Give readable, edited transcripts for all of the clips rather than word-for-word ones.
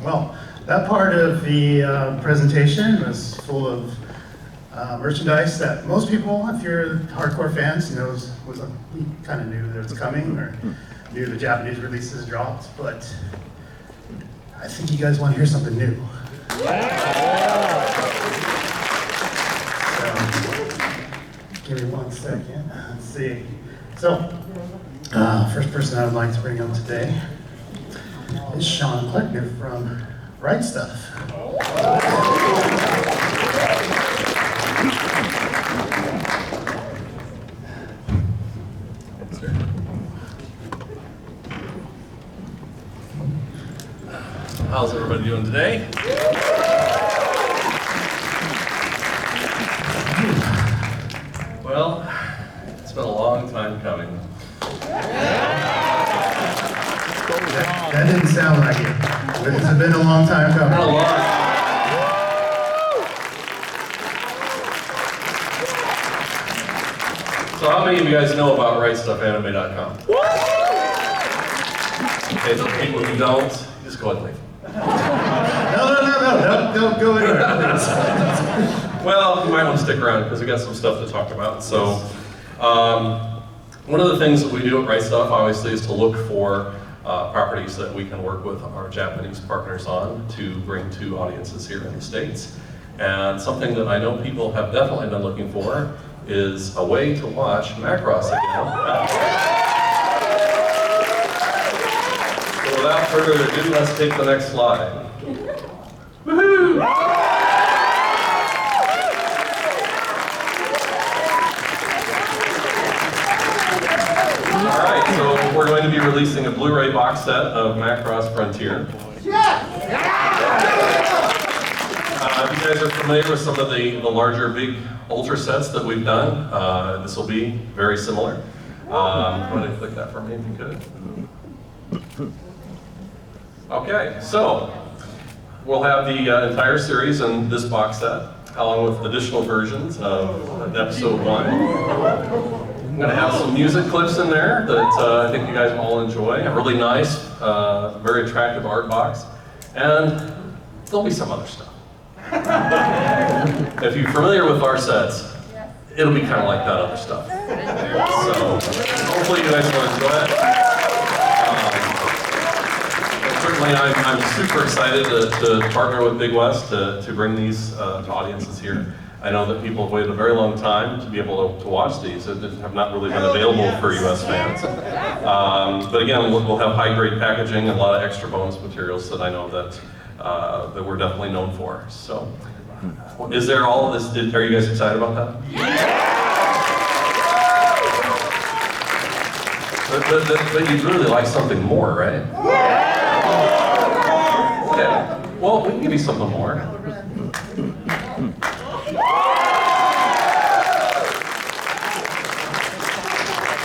Well, that part of the presentation was full of merchandise that most people, if you're hardcore fans, knows we kind of knew that it was coming or knew the Japanese releases dropped, but I think you guys want to hear something new. So, give me 1 second. Let's see. So, first person I would like to bring up today is Sean Kleckner from Right Stuff. How's everybody doing today? Well, it's been a long time coming. That didn't sound like it. It's been a long time coming. Been a long time. So how many of you guys know about RightStuffAnime.com? Okay, so the people who don't, just go ahead and leave. No, don't go anywhere, please. Well, you might want to stick around because we got some stuff to talk about. So, one of the things that we do at Right Stuff, obviously, is to look for properties that we can work with our Japanese partners on to bring to audiences here in the States. And something that I know people have definitely been looking for is a way to watch Macross again. So without further ado, let's take the next slide. Woohoo! Alright, so we're going to be releasing a Blu-ray box set of Macross Frontier. If you guys are familiar with some of the larger big ultra sets that we've done, this will be very similar. Go ahead and click that for me if you could. Okay, so we'll have the entire series in this box set, along with additional versions of episode 1. I'm going to have some music clips in there that I think you guys will all enjoy. A really nice, very attractive art box. And there'll be some other stuff. If you're familiar with our sets, it'll be kind of like that other stuff. So hopefully you guys will enjoy it. Certainly I'm super excited to partner with Big West to bring these to audiences here. I know that people have waited a very long time to be able to watch these that have not really been available for US fans. But again, we'll have high-grade packaging and a lot of extra bonus materials that I know that we're definitely known for. So, is there all of this? Are you guys excited about that? But you'd really like something more, right? Okay. Well, we can give you something more.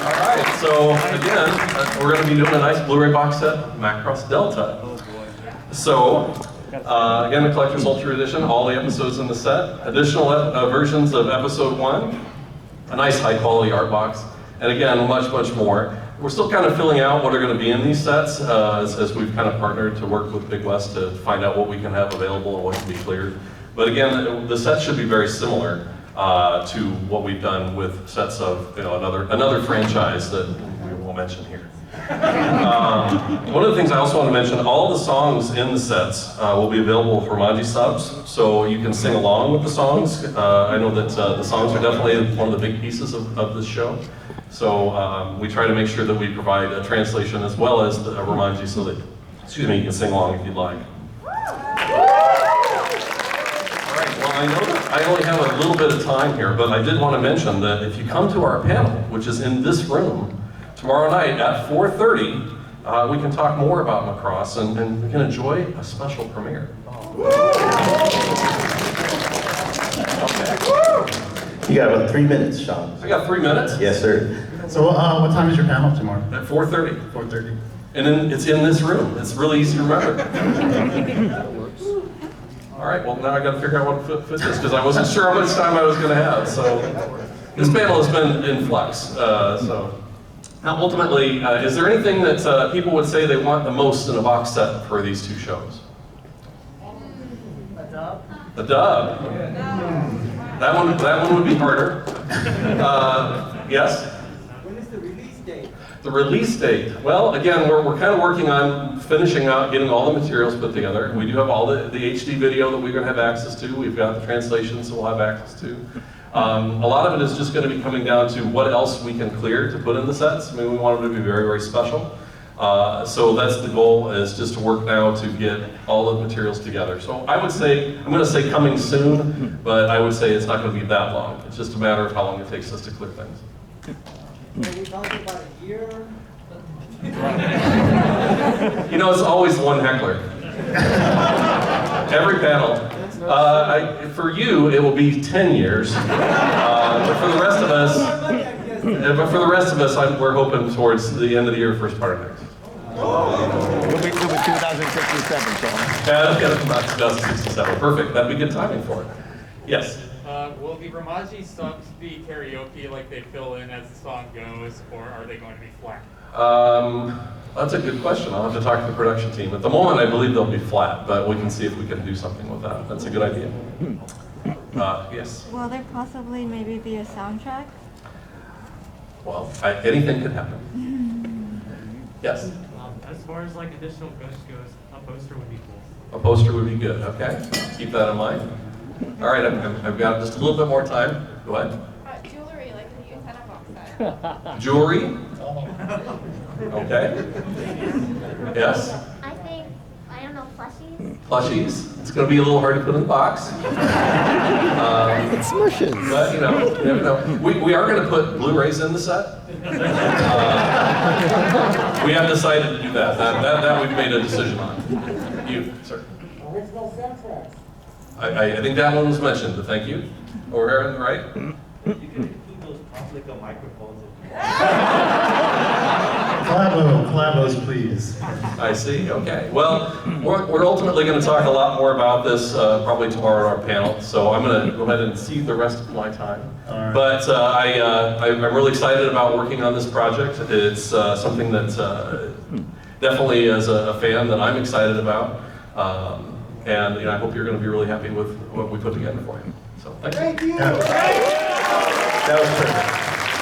Alright, so again, we're going to be doing a nice Blu-ray box set, Macross Delta. So, again, the Collector's Ultra Edition, all the episodes in the set, additional versions of episode 1, a nice high-quality art box, and again, much, much more. We're still kind of filling out what are going to be in these sets as we've kind of partnered to work with Big West to find out what we can have available and what can be cleared. But again, the set should be very similar to what we've done with sets of another franchise that we won't mention here. One of the things I also want to mention, all the songs in the sets will be available for Manji subs, so you can sing along with the songs. I know that the songs are definitely one of the big pieces of this show. So we try to make sure that we provide a translation as well as the Romanji so that, you can sing along if you'd like. Well, I know that I only have a little bit of time here, but I did want to mention that if you come to our panel, which is in this room, tomorrow night at 4:30, we can talk more about Macross and we can enjoy a special premiere. Okay. You got about 3 minutes, Sean. I got 3 minutes? Yes, sir. So what time is your panel tomorrow? At 4:30. 4:30. And then it's in this room. It's really easy to remember. All right, well now I got to figure out what fit this because I wasn't sure how much time I was going to have. So this panel has been in flux. So now ultimately, is there anything that people would say they want the most in a box set for these two shows? A dub. That one would be harder. Yes? When is the release date? The release date. Well, again, we're kind of working on finishing out getting all the materials put together. We do have all the HD video that we're going to have access to. We've got the translations that we'll have access to. A lot of it is just going to be coming down to what else we can clear to put in the sets. I mean, we want them to be very, very special. So that's the goal, is just to work now to get all the materials together. So I would say, I'm going to say coming soon, but I would say it's not going to be that long. It's just a matter of how long it takes us to clear things. Are we talking about a year? You know, it's always one heckler. Every panel. For you, it will be 10 years. But for the rest of us, we're hoping towards the end of the year, first part of next. You'll be 2067, Sean. Yeah, it'll get about 2067. Perfect. That'd be good timing for it. Yes. Will the Ramaji songs be karaoke, like they fill in as the song goes, or are they going to be flat? That's a good question. I'll have to talk to the production team. At the moment, I believe they'll be flat, but we can see if we can do something with that. That's a good idea. Yes. Will there possibly maybe be a soundtrack? Well, anything could happen. Yes. As far as like additional ghost goes, a poster would be cool. A poster would be good. Okay. Keep that in mind. All right. I've got just a little bit more time. Go ahead. Jewelry, like the antenna box set. Jewelry. Okay. Yes. I think, I don't know, plushies? Plushies. It's going to be a little hard to put in the box. It smushes. But, you know, you never know. We are going to put Blu-rays in the set. We have decided to do that. That we've made a decision on. You, sir. Original soundtracks. I think that one was mentioned, but thank you. Over here on the right. You can include those conflict of microphones. Collabos, please. I see, okay. Well, we're ultimately going to talk a lot more about this probably tomorrow at our panel, so I'm going to go ahead and cede the rest of my time. All right. But I'm really excited about working on this project. It's something that definitely, as a fan, that I'm excited about. And I hope you're going to be really happy with what we put together for you. So thank you. Yeah. That was perfect.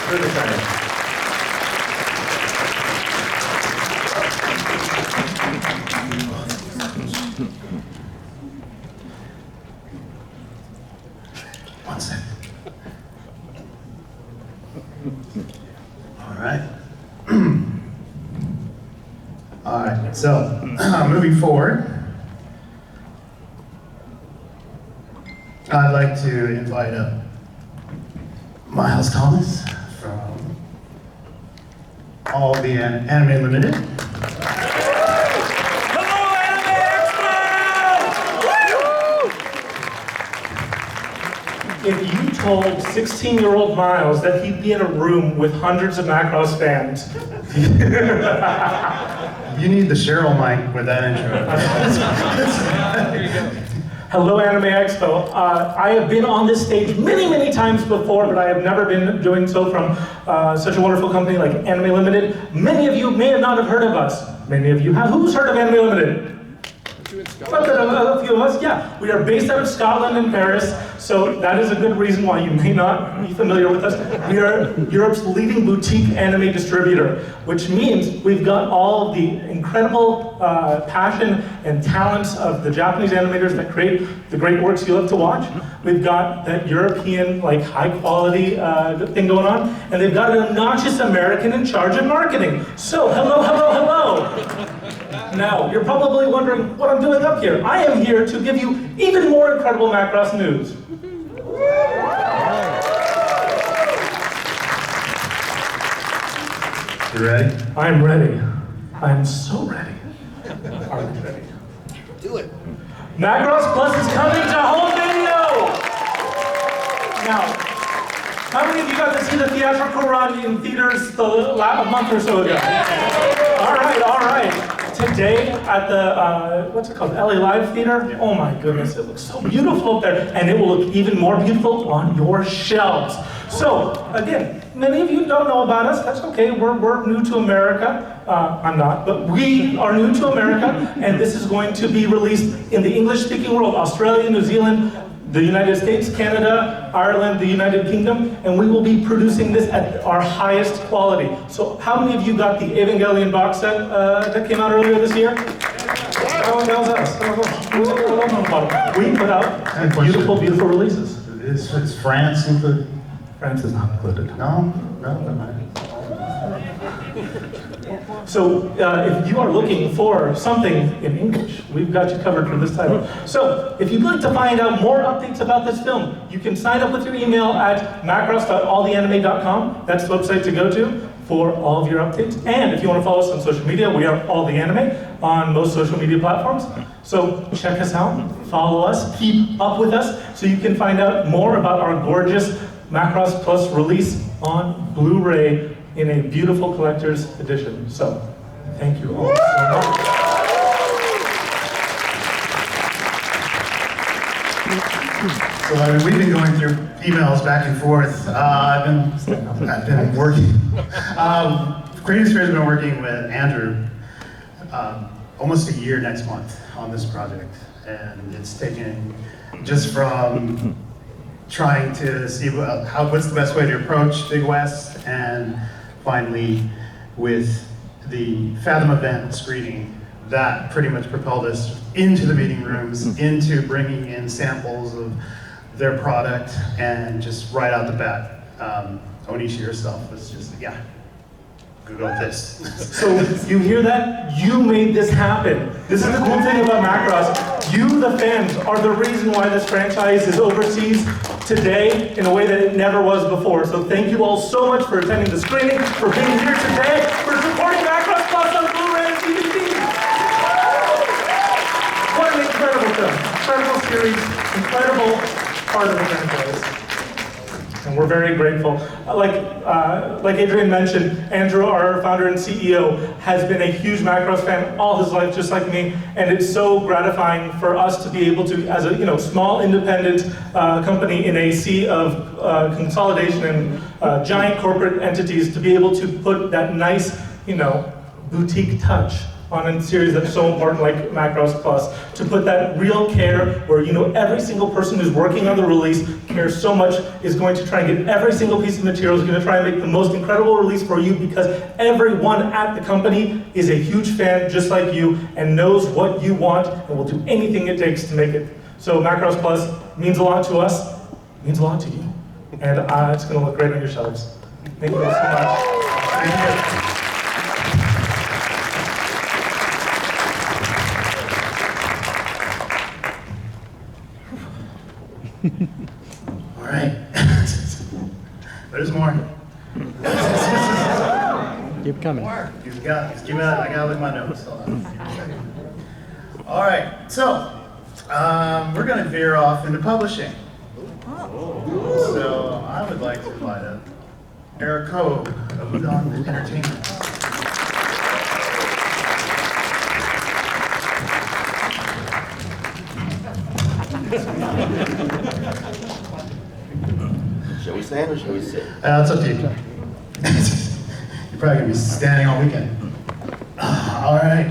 Perfect timing. One second. All right. All right, so moving forward, I'd like to invite up Miles Thomas from All the Anime Limited. If you told 16-year-old Miles that he'd be in a room with hundreds of Macross fans, You need the Cheryl mic with that intro. hello Anime Expo. I have been on this stage many, many times before, but I have never been doing so from such a wonderful company like Anime Limited. Many of you may not have heard of us. Many of you have. Who's heard of Anime Limited? A few of us, yeah. We are based out of Scotland and Paris, so that is a good reason why you may not be familiar with us. We are Europe's leading boutique anime distributor, which means we've got all of the incredible passion and talents of the Japanese animators that create the great works you love to watch. We've got that European, high quality thing going on, and they've got an obnoxious American in charge of marketing. So, hello, hello, hello. Now, you're probably wondering what I'm doing up here. I am here to give you even more incredible Macross news. You ready? I'm ready. I'm so ready. Are you ready? Do it. Macross Plus is coming to home video! Now, how many of you got to see the theatrical run in theaters a month or so ago? All right, all right. Today at the, what's it called, LA Live Theater? Oh my goodness, it looks so beautiful up there, and it will look even more beautiful on your shelves. So, again, many of you don't know about us, that's okay, we're new to America. I'm not, but we are new to America, and this is going to be released in the English-speaking world, Australia, New Zealand, the United States, Canada, Ireland, the United Kingdom, and we will be producing this at our highest quality. So how many of you got the Evangelion box set that came out earlier this year? That was us. We put out beautiful, beautiful releases. Is France included? France is not included. No? No, never mind. So if you are looking for something in English, we've got you covered for this title. So if you'd like to find out more updates about this film, you can sign up with your email at macross.alltheanime.com. That's the website to go to for all of your updates. And if you want to follow us on social media, we are All the Anime on most social media platforms. So check us out, follow us, keep up with us, so you can find out more about our gorgeous Macross Plus release on Blu-ray in a beautiful collector's edition. So, thank you all so much. So we've been going through emails back and forth. I've been working. Creative Sphere's been working with Andrew almost a year next month on this project, and it's taken just from trying to see what's the best way to approach Big West, and finally with the Fathom event screening, that pretty much propelled us into the meeting rooms, into bringing in samples of their product, and just right out the bat, Onishi herself was just, yeah, go with this. So you hear that? You made this happen. This is the cool thing about Macross. You, the fans, are the reason why this franchise is overseas today in a way that it never was before. So thank you all so much for attending the screening, for being here today, for supporting Macross Plus on Blu-ray and DVD. What an incredible film, incredible series, incredible part of the franchise. And we're very grateful. Like Adrian mentioned, Andrew, our founder and CEO, has been a huge Macross fan all his life, just like me. And it's so gratifying for us to be able to, as a small independent company in a sea of consolidation and giant corporate entities, to be able to put that nice, boutique touch on a series that's so important like Macross Plus, to put that real care where every single person who's working on the release cares so much, is going to try and get every single piece of material, is going to try and make the most incredible release for you, because everyone at the company is a huge fan just like you and knows what you want and will do anything it takes to make it. So Macross Plus means a lot to us, means a lot to you, and it's going to look great on your shelves. Thank you all so much. Thank you. All right. There's more. Keep coming. Keep it. I gotta look at my notes. All right. So we're gonna veer off into publishing. So I would like to invite up Eric Koh of Udon Entertainment. Shall we stand or shall we sit? It's up to you. You're probably gonna be standing all weekend. All right.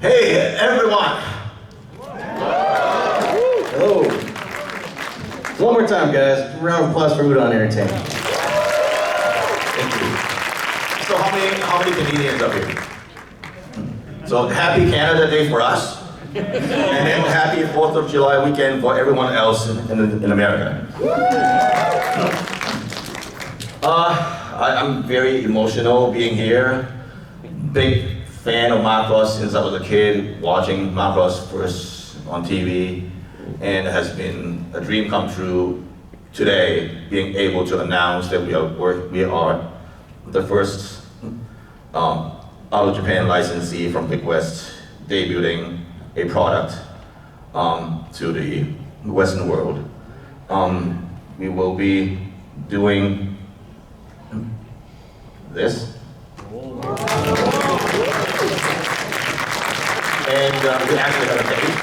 Hey, everyone! Hello. One more time, guys. Round of applause for Udon Entertainment. Thank you. So how many Canadians up here? So happy Canada Day for us. And then happy 4th of July weekend for everyone else in America. I'm very emotional being here. Big fan of Macross since I was a kid, watching Macross first on TV. And it has been a dream come true today, being able to announce that we are the first out of Japan licensee from Big West, debuting a product to the Western world. We will be doing this. And we actually have a date.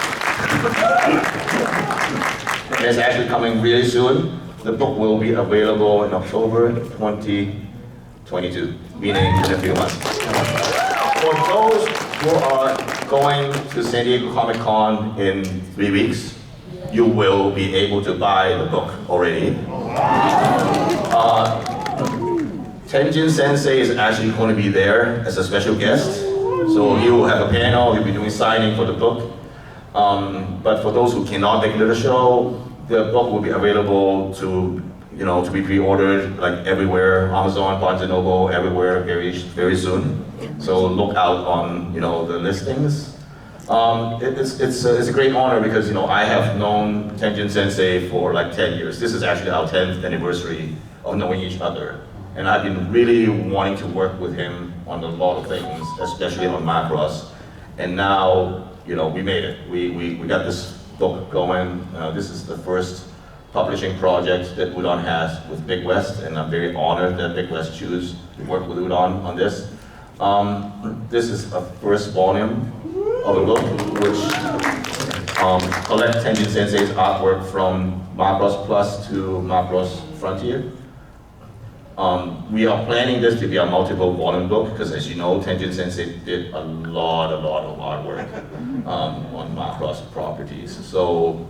It's actually coming really soon. The book will be available in October 2022, meaning in a few months. For those who are going to San Diego Comic-Con in 3 weeks, you will be able to buy the book already. Tenjin Sensei is actually going to be there as a special guest. So he will have a panel, he'll be doing signing for the book. But for those who cannot make it to the show, the book will be available to be pre-ordered like everywhere, Amazon, Barnes & Noble, everywhere very soon. So look out on the listings. It's a great honor because I have known Tenjin Sensei for like 10 years. This is actually our 10th anniversary of knowing each other. And I've been really wanting to work with him on a lot of things, especially on Macross. And now, we made it. We got this book going. This is the first publishing project that Udon has with Big West, and I'm very honored that Big West choose to work with Udon on this. This is a first volume of a book which collects Tenjin Sensei's artwork from Macross Plus to Macross Frontier. We are planning this to be a multiple volume book because, as you know, Tenjin Sensei did a lot of artwork on Macross properties. So,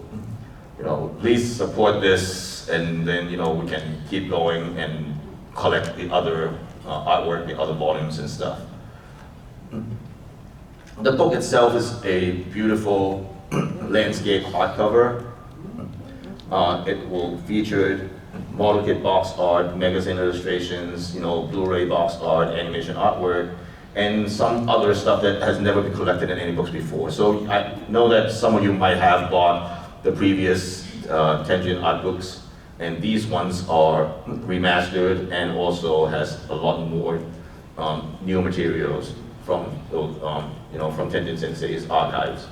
please support this, and then we can keep going and collect the other artwork, the other volumes and stuff. The book itself is a beautiful landscape hardcover. It will feature model kit box art, magazine illustrations, Blu-ray box art, animation artwork, and some other stuff that has never been collected in any books before. So I know that some of you might have bought the previous Tenjin art books, and these ones are remastered and also has a lot more new materials from from Tenjin Sensei's archives.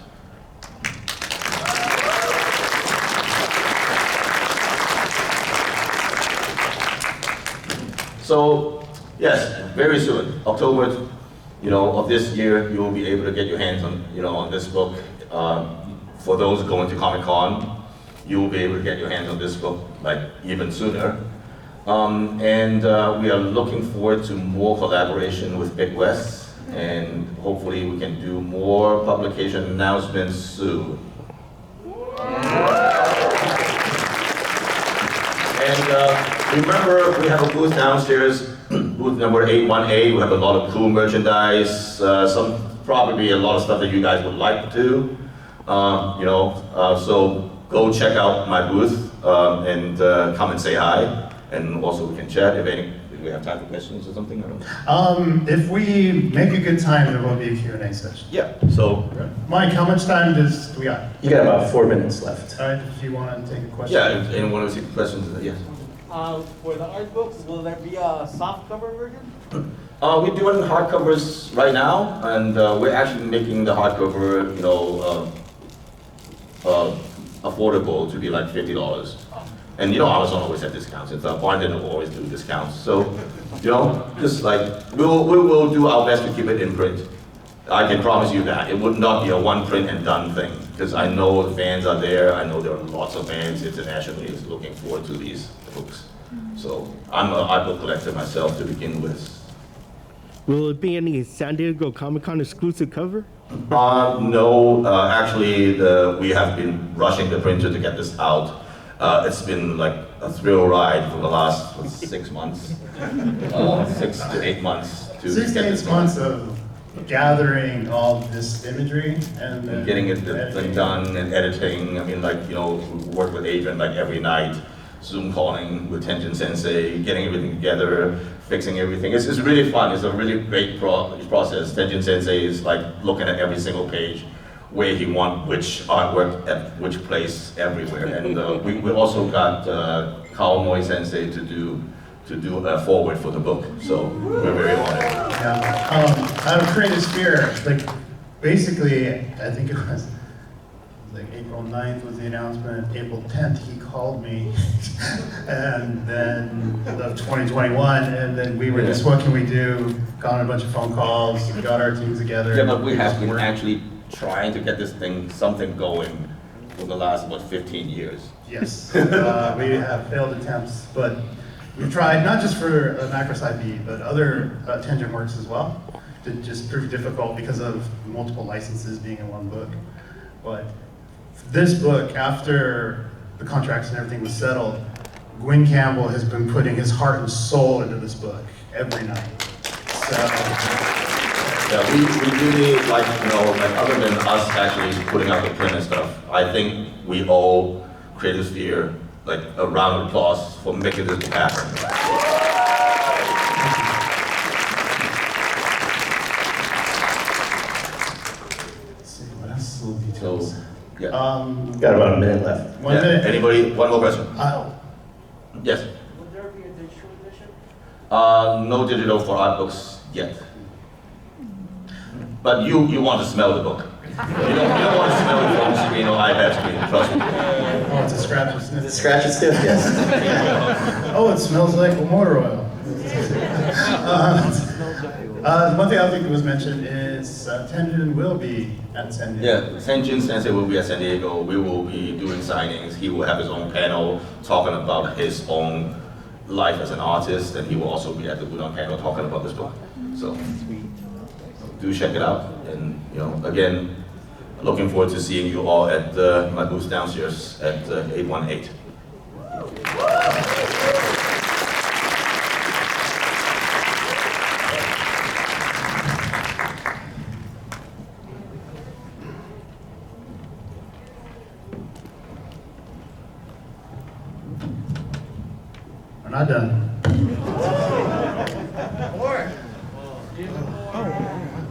So, yes, very soon, October, of this year, you will be able to get your hands on, on this book. For those going to Comic-Con, you will be able to get your hands on this book, like, even sooner. And we are looking forward to more collaboration with Big West, and hopefully we can do more publication announcements soon. And remember, we have a booth downstairs, booth number 818. We have a lot of cool merchandise, probably a lot of stuff that you guys would like to do. So go check out my booth and come and say hi. And also we can chat if we have time for questions or something. I don't know. If we make a good time, there will be a Q&A session. Yeah. So Mike, how much time do we got? You got about 4 minutes left. All right, if you want to take a question. yeah, if anyone wants to see questions, yes. For the art books, will there be a soft cover version? We're doing hardcovers right now, and we're actually making the hardcover, affordable to be like $50. And Amazon always have discounts. It's Barnes & Noble always do discounts. So, just like we will do our best to keep it in print. I can promise you that it would not be a one print and done thing, because I know the fans are there. I know there are lots of fans internationally looking forward to these books. So I'm an art book collector myself to begin with. Will it be any San Diego Comic-Con exclusive cover? No, actually, we have been rushing the printer to get this out. It's been like a thrill ride for the last 6 months, 6 to 8 months to 6 to get 8 this months of gathering all this imagery and then getting it done and editing. I mean, work with Adrian like every night, Zoom calling with Tenjin Sensei, getting everything together, fixing everything. It's really fun. It's a really great process. Tenjin Sensei is like looking at every single page, where he wants which artwork at which place everywhere. And we also got Kaomoi Sensei to do a forward for the book. So we're very honored. Yeah. Out of creative spirit, basically, I think it was April 9th was the announcement. April 10th, he called me, and then of 2021, and then we were just, what can we do? Got on a bunch of phone calls, got our teams together. Yeah, but we have been actually trying to get this something going for the last, 15 years. Yes, we have failed attempts, but we've tried, not just for Macross IP, but other Tenjin works as well. It just proved difficult because of multiple licenses being in one book. But this book, after the contracts and everything was settled, Gwyn Campbell has been putting his heart and soul into this book every night. So, Yeah, we really like, other than us actually putting out the print and stuff, I think we owe Creative Sphere like a round of applause for making this happen. let's see, what else? Little details. So, yeah. Got about a minute left. One Yeah. minute. Anybody, one more question? Yes. Would there be a digital edition? No digital for art books yet. But you want to smell the book. You don't want to smell it from screen or iPad screen, trust me. Oh, it's a scratch and sniff. Scratch and sniff, yes. Oh, it smells like motor oil. One thing I think that was mentioned is Tenjin will be at San Diego. Yeah, Tenjin Sensei will be at San Diego. We will be doing signings. He will have his own panel talking about his own life as an artist, and he will also be at the Udon panel talking about this book. So do check it out. And again, looking forward to seeing you all at my booth downstairs at 818. We're not done.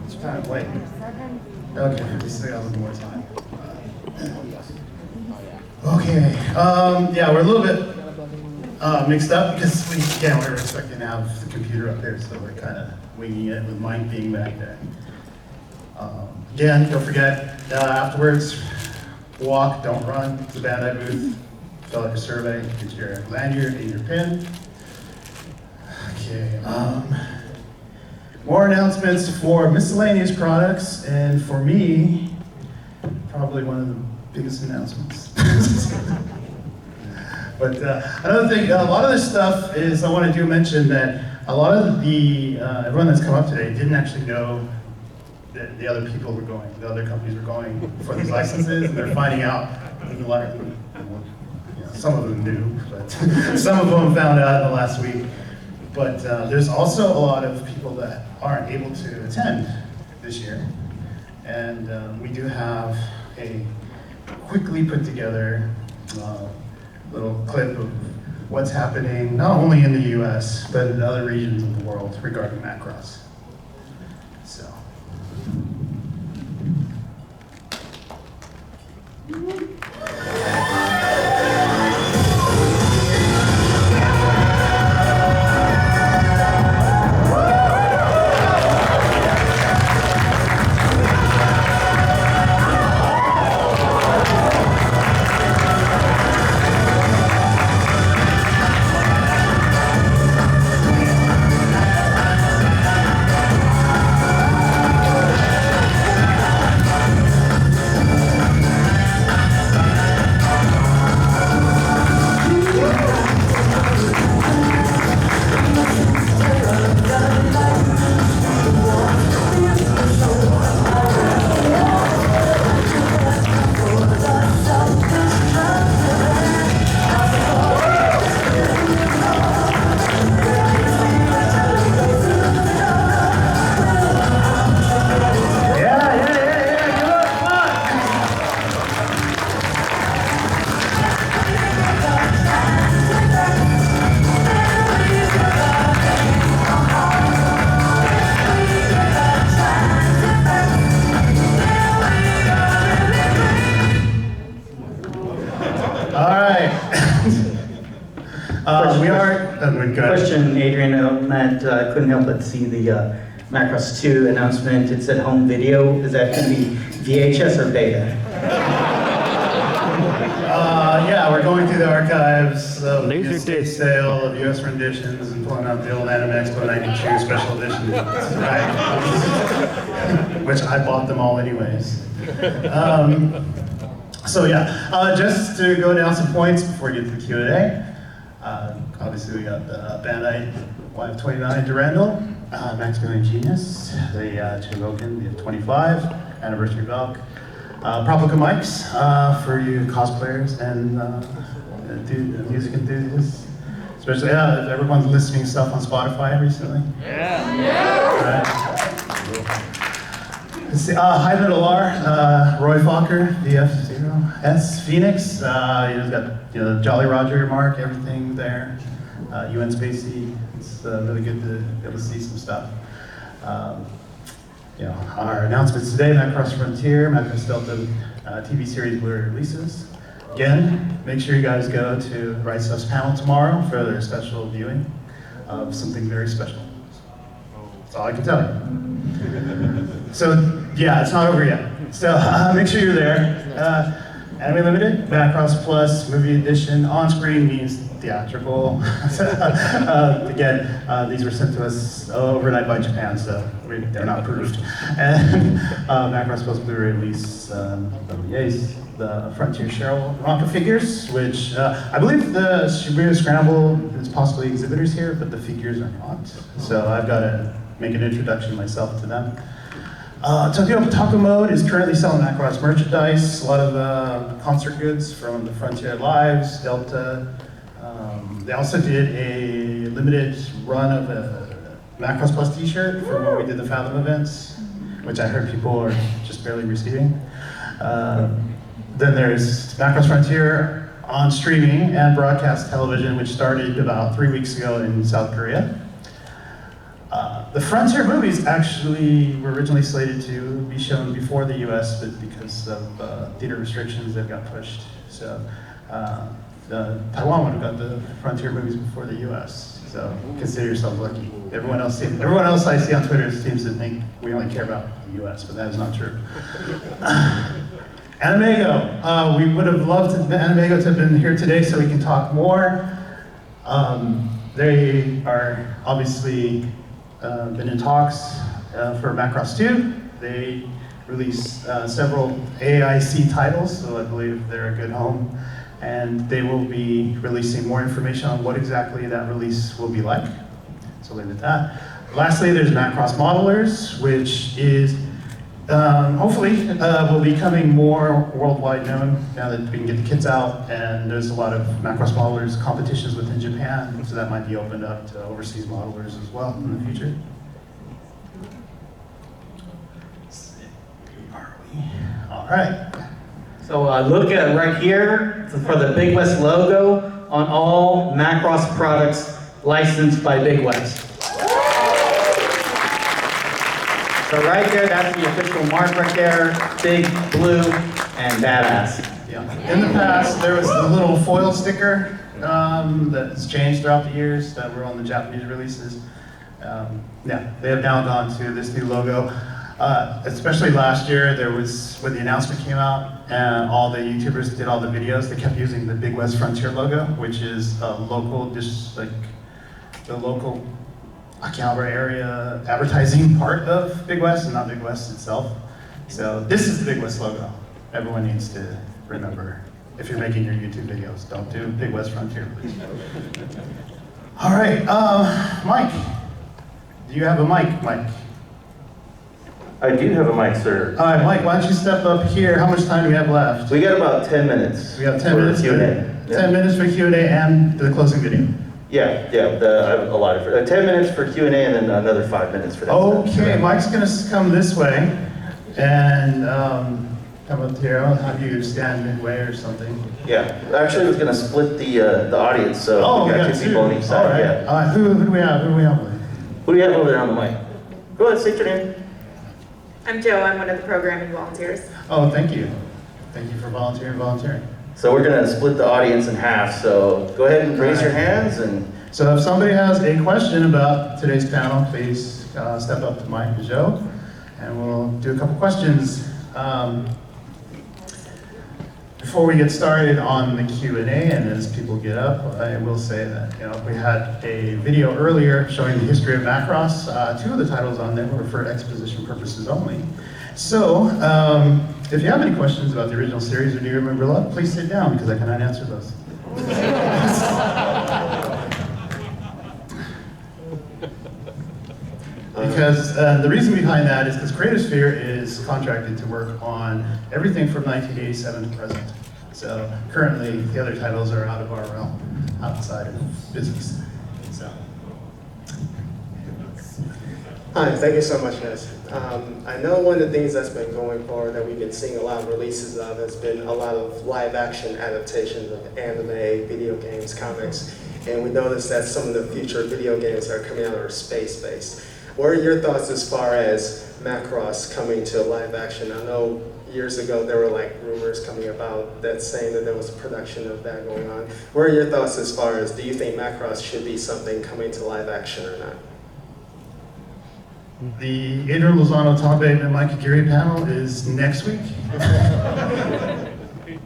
It's time, wait. Okay, we still got a little more time. Okay, yeah, we're a little bit mixed up because we were expecting to have the computer up there, so we're kind of winging it with Mike being back there. Again, don't forget, afterwards, walk, don't run to the Bandai booth, fill out your survey, get your lanyard and your pin. Okay, more announcements for miscellaneous products, and for me, probably one of the biggest announcements. But another thing, a lot of this stuff is, I want to mention that a lot of the, everyone that's come up today didn't actually know that the other people were going, the other companies were going for these licenses, and they're finding out, some of them knew, but some of them found out in the last week. But there's also a lot of people that aren't able to attend this year. And we do have a quickly put together little clip of what's happening, not only in the US, but in other regions of the world regarding Macross. So. Question, Adrian, Matt, I couldn't help but see the Macross 2 announcement. It said home video. Is that going to be VHS or beta? Yeah, we're going through the archives of the sale of US renditions and pulling out the old Anime Expo 92 special edition, right? Which I bought them all anyways. So yeah, just to go down some points before we get to the Q&A. Obviously we got the Bandai YF29 Durandal, Maximilian Genius, the Chogokin, the F25, Anniversary Valk, Proplica mics for you cosplayers and music enthusiasts. Especially, if everyone's listening to stuff on Spotify recently. Yeah. Let's see, High Middle R, Roy Fokker, VF0S, Phoenix. He's got Jolly Roger, Mark, everything there. UN Spacey. It's really good to be able to see some stuff. Our announcements today: Macross Frontier, Macross Delta TV series Blu-ray releases. Again, make sure you guys go to Right Stuff's panel tomorrow for their special viewing of something very special. That's all I can tell you. So, yeah, it's not over yet. So, make sure you're there. Anime Limited, Macross Plus, movie edition, on-screen means theatrical. Again, these were sent to us overnight by Japan, so they're not approved. And Macross Plus Blu-ray release, the Frontier Cheryl Ronka figures, which I believe the Shibuya Scramble is possibly exhibitors here, but the figures are not. So I've got to make an introduction myself to them. Tokyo Otaku Mode is currently selling Macross merchandise, a lot of concert goods from the Frontier Lives, Delta. They also did a limited run of a Macross Plus t-shirt from when we did the Fathom events, which I heard people are just barely receiving. Then there's Macross Frontier on streaming and broadcast television, which started about 3 weeks ago in South Korea. The Frontier movies actually were originally slated to be shown before the US, but because of theater restrictions, they've got pushed. So Taiwan would have got the Frontier movies before the US. So consider yourself lucky. Everyone else I see on Twitter seems to think we only care about the US, but that is not true. Animego. We would have loved Animego to have been here today so we can talk more. They are obviously been in talks for Macross 2. They released several AIC titles, so I believe they're a good home. And they will be releasing more information on what exactly that release will be like. So leave it at that. Lastly, there's Macross Modelers, which is hopefully will be becoming more worldwide known now that we can get the kits out, and there's a lot of Macross Modelers competitions within Japan, so that might be opened up to overseas modelers as well in the future. All right. So look at right here for the Big West logo on all Macross products licensed by Big West. So right there, that's the official mark right there, big, blue, and badass. Yeah. In the past, there was the little foil sticker that's changed throughout the years that were on the Japanese releases. Yeah, they have now gone to this new logo. Especially last year, there was, when the announcement came out, and all the YouTubers did all the videos, they kept using the Big West Frontier logo, which is a local, just like the local Akihabara area advertising part of Big West and not Big West itself. So this is the Big West logo. Everyone needs to remember, if you're making your YouTube videos, don't do Big West Frontier, please. All right, Mike. Do you have a mic, Mike? I do have a mic, sir. All right, Mike, why don't you step up here? How much time do we have left? We got about 10 minutes. We got 10 minutes for Q&A. 10 minutes for Q&A and the closing video. Yeah, I've allotted for 10 minutes for Q&A and then another 5 minutes for that. Okay, Mike's gonna come this way and come up here. I'll have you stand midway or something. Yeah, actually I was gonna split the audience, so we got two people on each side. All right. Yeah. All right. Who do we have? Who do you have over there on the mic? Go ahead, state your name. I'm Joe. I'm one of the programming volunteers. Oh, thank you. Thank you for volunteering. So we're gonna split the audience in half, so go ahead and raise your hands. And so if somebody has a question about today's panel, please step up to Mike and Joe, and we'll do a couple questions. Before we get started on the Q&A, and as people get up, I will say that we had a video earlier showing the history of Macross. 2 of the titles on there were for exposition purposes only. So, if you have any questions about the original series or Do You Remember Love, please sit down because I cannot answer those. Because the reason behind that is because Creative Sphere is contracted to work on everything from 1987 to present. So currently, the other titles are out of our realm, outside of business. So. Hi, thank you so much, guys. I know one of the things that's been going forward that we've been seeing a lot of releases of has been a lot of live action adaptations of anime, video games, comics, and we noticed that some of the future video games that are coming out are space-based. What are your thoughts as far as Macross coming to live action? I know years ago there were like rumors coming about that saying that there was a production of that going on. What are your thoughts as far as, do you think Macross should be something coming to live action or not? The Adrian Lozano, Tom Bateman, and Mike Aguirre panel is next week.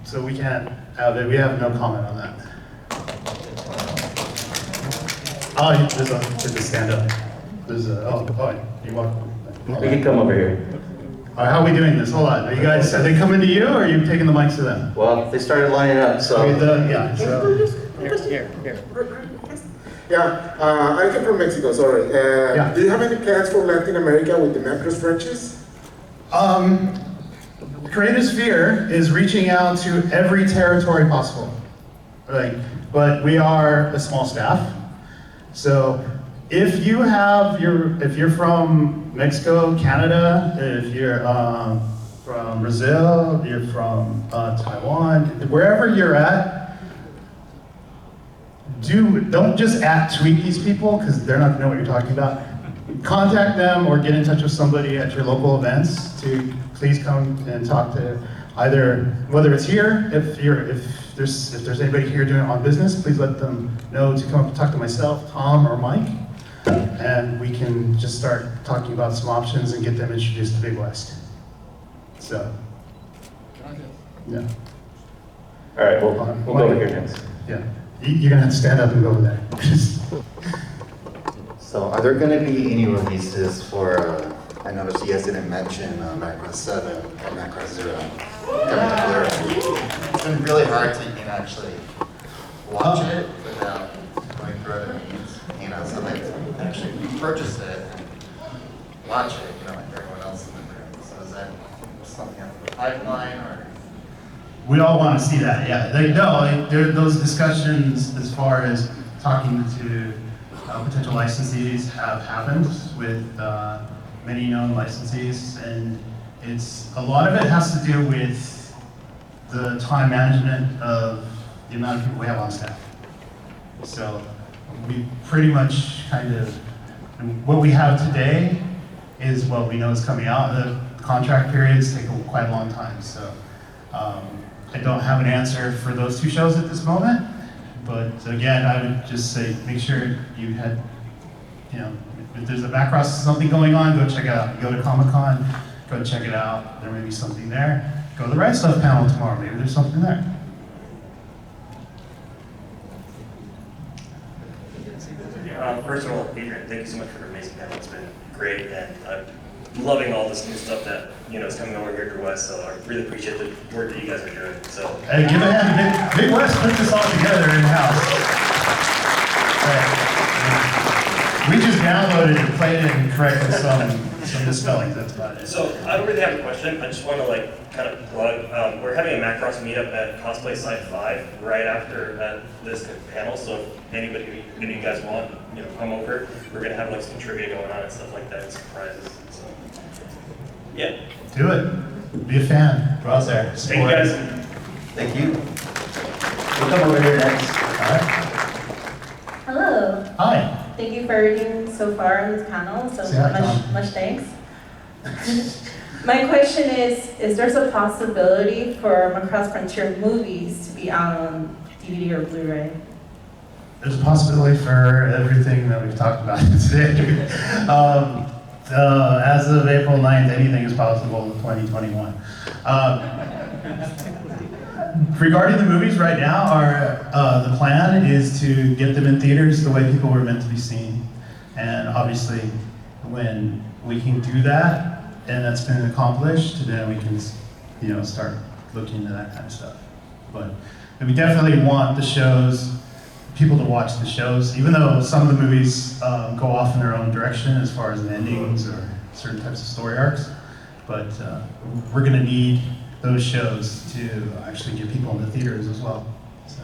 So we can't have it, we have no comment on that. Oh, there's a stand up. There's a, you want? We can come over here. All right, how are we doing this? Hold on, are they coming to you or are you taking the mics to them? Well, they started lining up, so. Yeah, so. Here. Yeah, I come from Mexico, sorry. Do you have any plans for Latin America with the Macross franchise? Creative Sphere is reaching out to every territory possible. But we are a small staff. So if you're from Mexico, Canada, if you're from Brazil, you're from Taiwan, wherever you're at, don't just tweet these people because they're not gonna know what you're talking about. Contact them or get in touch with somebody at your local events to please come and talk to either, whether it's here, if there's anybody here doing it on business, please let them know to come up and talk to myself, Tom, or Mike, and we can just start talking about some options and get them introduced to Big West. So, yeah. All right, we'll go over here next. Yeah. You're gonna have to stand up and go over there. So are there gonna be any releases for, I noticed you guys didn't mention Macross 7 or Macross 0 coming to Blu-ray. It's been really hard to actually watch it without going through other means, so like actually purchase it and watch it, like everyone else in the room. So is that something on the pipeline or? We all want to see that, yeah. Those discussions as far as talking to potential licensees have happened with many known licensees, and a lot of it has to do with the time management of the amount of people we have on staff. So we pretty much what we have today is what we know is coming out. The contract periods take quite a long time, so I don't have an answer for those two shows at this moment, but again, I would just say make sure you had, if there's a Macross something going on, go check it out. Go to Comic-Con, go check it out. There may be something there. Go to the Right Stuff panel tomorrow. Maybe there's something there. First of all, Adrian, thank you so much for an amazing panel. It's been great, and I'm loving all this new stuff that is coming over here to West. So I really appreciate the work that you guys are doing. So hey, give a hand. Big West put this all together in house. We just downloaded it and played it and corrected some misspellings. That's about it. So I don't really have a question. I just want to kind of plug. We're having a Macross meetup at Cosplay Site 5 right after this panel. So if any of you guys want, come over. We're gonna have some trivia going on and stuff like that, and surprises. So yeah. Do it. Be a fan. Go out there. Thank you guys. Thank you. We'll come over here next. All right. Hello. Hi. Thank you for everything so far on this panel. So much thanks. My question is there a possibility for Macross Frontier movies to be out on DVD or Blu-ray? There's a possibility for everything that we've talked about today. As of April 9th, anything is possible in 2021. Regarding the movies right now, the plan is to get them in theaters the way people were meant to be seen. And obviously, when we can do that, and that's been accomplished, then we can start looking into that kind of stuff. But we definitely want the shows people to watch the shows, even though some of the movies go off in their own direction as far as the endings or certain types of story arcs. But we're going to need those shows to actually get people into theaters as well. So,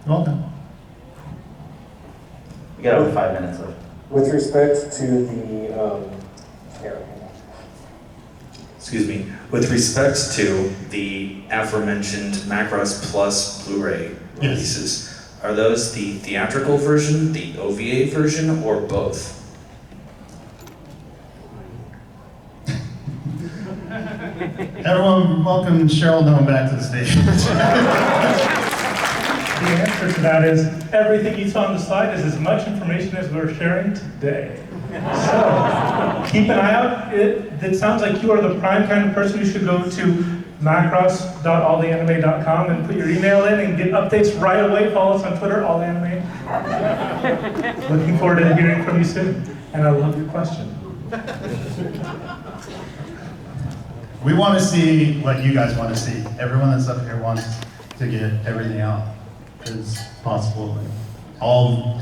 you're welcome. We got over 5 minutes left. With respect to the, excuse me, with respect to the aforementioned Macross Plus Blu-ray releases, are those the theatrical version, the OVA version, or both? Everyone, welcome Cheryl Nome back to the stage. The answer to that is everything you saw on the slide is as much information as we're sharing today. So keep an eye out. It sounds like you are the prime kind of person who should go to macross.alltheanime.com and put your email in and get updates right away. Follow us on Twitter, alltheanime. Looking forward to hearing from you soon. And I love your question. We want to see what you guys want to see. Everyone that's up here wants to get everything out as possible.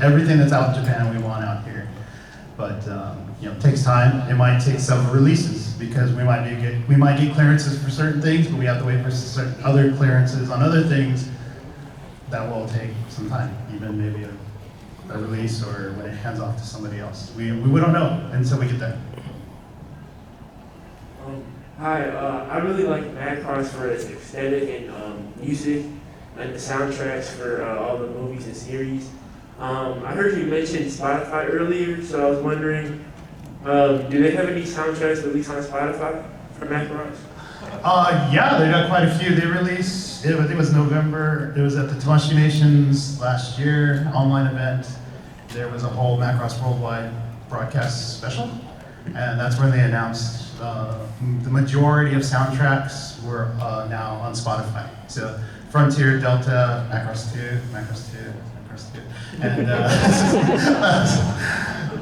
Everything that's out in Japan, we want out here. But you know, it takes time. It might take several releases because we might get clearances for certain things, but we have to wait for certain other clearances on other things. That will take some time, even maybe a release or when it hands off to somebody else. We don't know until we get that. Hi, I really like Macross for its aesthetic and music and the soundtracks for all the movies and series. I heard you mention Spotify earlier, so I was wondering, do they have any soundtracks released on Spotify for Macross? Yeah, they got quite a few. They released, I think it was November, it was at the Tamashii Nations last year, online event. There was a whole Macross Worldwide broadcast special, and that's when they announced the majority of soundtracks were now on Spotify. So Frontier, Delta, Macross 2, Macross 2, Macross 2. And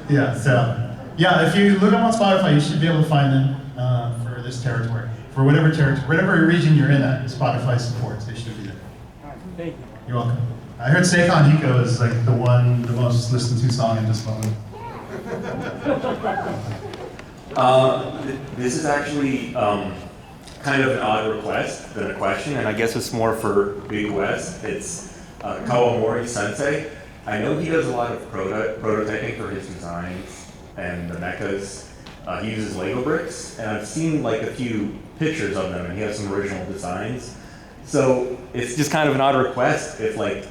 yeah, so yeah, if you look them on Spotify, you should be able to find them for this territory. For whatever region you're in that Spotify supports, they should be there. Thank you. You're welcome. I heard Seikon Hiko is like the most listened to song at this moment. This is actually kind of an odd request than a question, and I guess it's more for Big West. It's Kawamori Sensei. I know he does a lot of prototyping for his designs and the mechas. He uses Lego bricks, and I've seen like a few pictures of them, and he has some original designs. So it's just kind of an odd request if like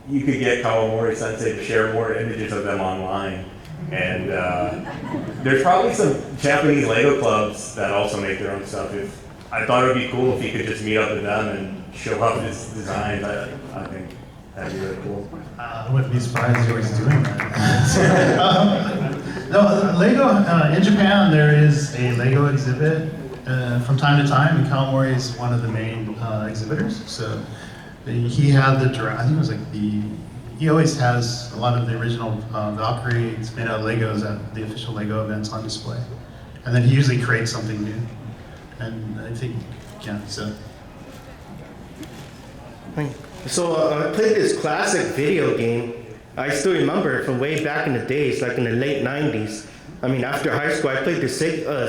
you could get Kawamori Sensei to share more images of them online. And there's probably some Japanese Lego clubs that also make their own stuff. I thought it would be cool if he could just meet up with them and show off his designs. I think that'd be really cool. I wouldn't be surprised if he was doing that. No, Lego, in Japan there is a Lego exhibit from time to time, and Kawamori is one of the main exhibitors. So he had I think it was like he always has a lot of the original Valkyrie. It's made out of Legos at the official Lego events on display. And then he usually creates something new. And I think, yeah, so. So I played this classic video game. I still remember it from way back in the days, like in the late 90s. I mean, after high school, I played this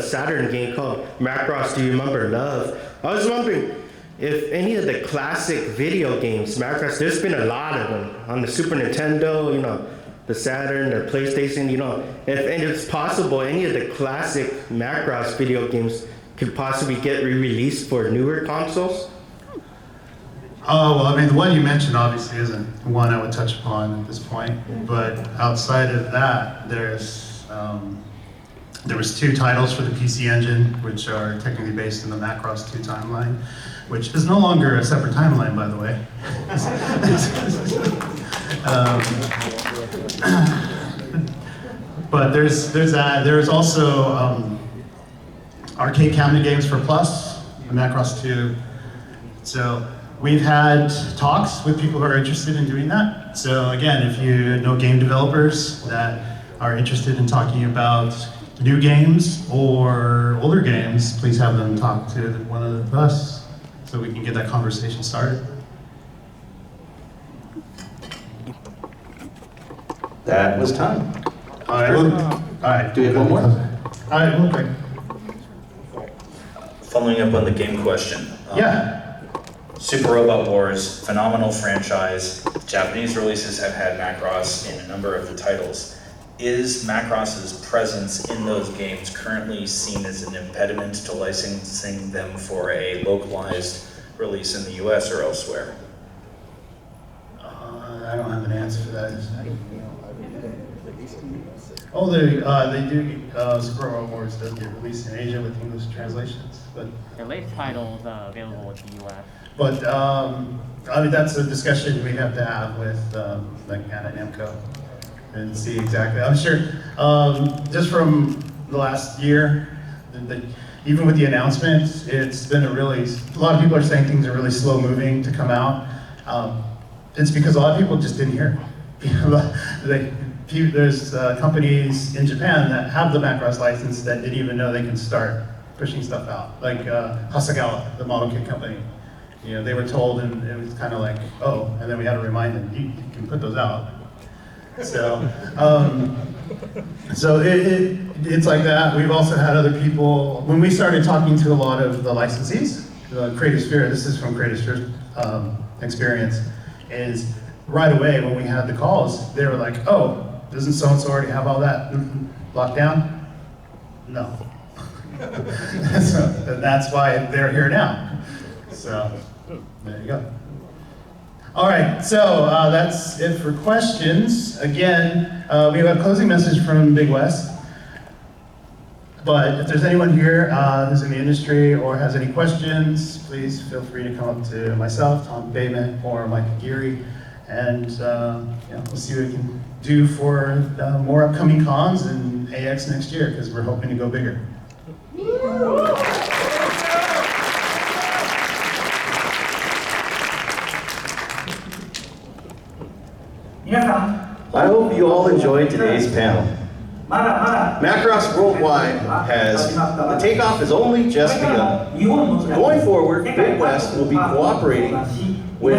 Saturn game called Macross Do You Remember Love? I was wondering, if any of the classic video games, Macross, there's been a lot of them on the Super Nintendo, you know, the Saturn, the PlayStation, you know, if it's possible, any of the classic Macross video games could possibly get re-released for newer consoles? Oh, well, I mean, the one you mentioned obviously isn't one I would touch upon at this point, but outside of that, there was 2 titles for the PC Engine, which are technically based in the Macross 2 timeline, which is no longer a separate timeline, by the way. But there's that. There's also arcade cabinet games for Plus, the Macross 2. So we've had talks with people who are interested in doing that. So again, if you know game developers that are interested in talking about new games or older games, please have them talk to one of us so we can get that conversation started. That was time. All right. Do we have one more? All right, real quick. Following up on the game question. Yeah. Super Robot Wars, phenomenal franchise. Japanese releases have had Macross in a number of the titles. Is Macross's presence in those games currently seen as an impediment to licensing them for a localized release in the US or elsewhere? I don't have an answer for that. Oh, they do. Super Robot Wars does get released in Asia with English translations, but The latest title is available in the US. But I mean, that's a discussion we have to have with like Anna Namco and see exactly. I'm sure just from the last year, even with the announcement, it's been a lot of people are saying things are really slow moving to come out. It's because a lot of people just didn't hear. There's companies in Japan that have the Macross license that didn't even know they can start pushing stuff out, like Hasegawa, the model kit company. You know, they were told, and it was kind of like, oh, and then we had to remind them, you can put those out. So, it's like that. We've also had other people, when we started talking to a lot of the licensees, Creative Sphere, this is from Creative Sphere experience, is right away when we had the calls, they were like, oh, doesn't so-and-so already have all that locked down? No. So that's why they're here now. So, there you go. All right, so that's it for questions. Again, we have a closing message from Big West. But if there's anyone here who's in the industry or has any questions, please feel free to come up to myself, Tom Bateman, or Mike Geary, and we'll see what we can do for more upcoming cons and AX next year, because we're hoping to go bigger. I hope you all enjoyed today's panel. Macross Worldwide the takeoff has only just begun. Going forward, Big West will be cooperating with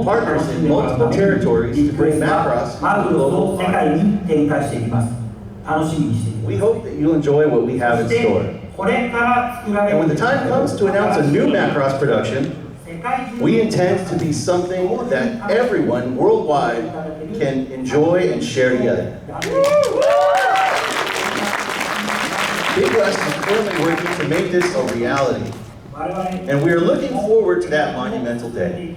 partners in multiple territories to bring Macross to the global market. We hope that you'll enjoy what we have in store. And when the time comes to announce a new Macross production, we intend to be something that everyone worldwide can enjoy and share together. Big West is currently working to make this a reality, and we are looking forward to that monumental day.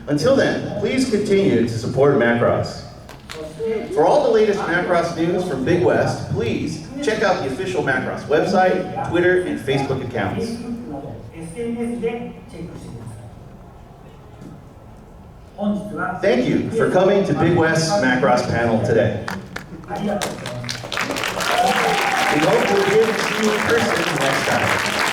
Until then, please continue to support Macross. For all the latest Macross news from Big West, please check out the official Macross website, Twitter, and Facebook accounts. Thank you for coming to Big West's Macross panel today. We hope we'll be able to see you in person next time.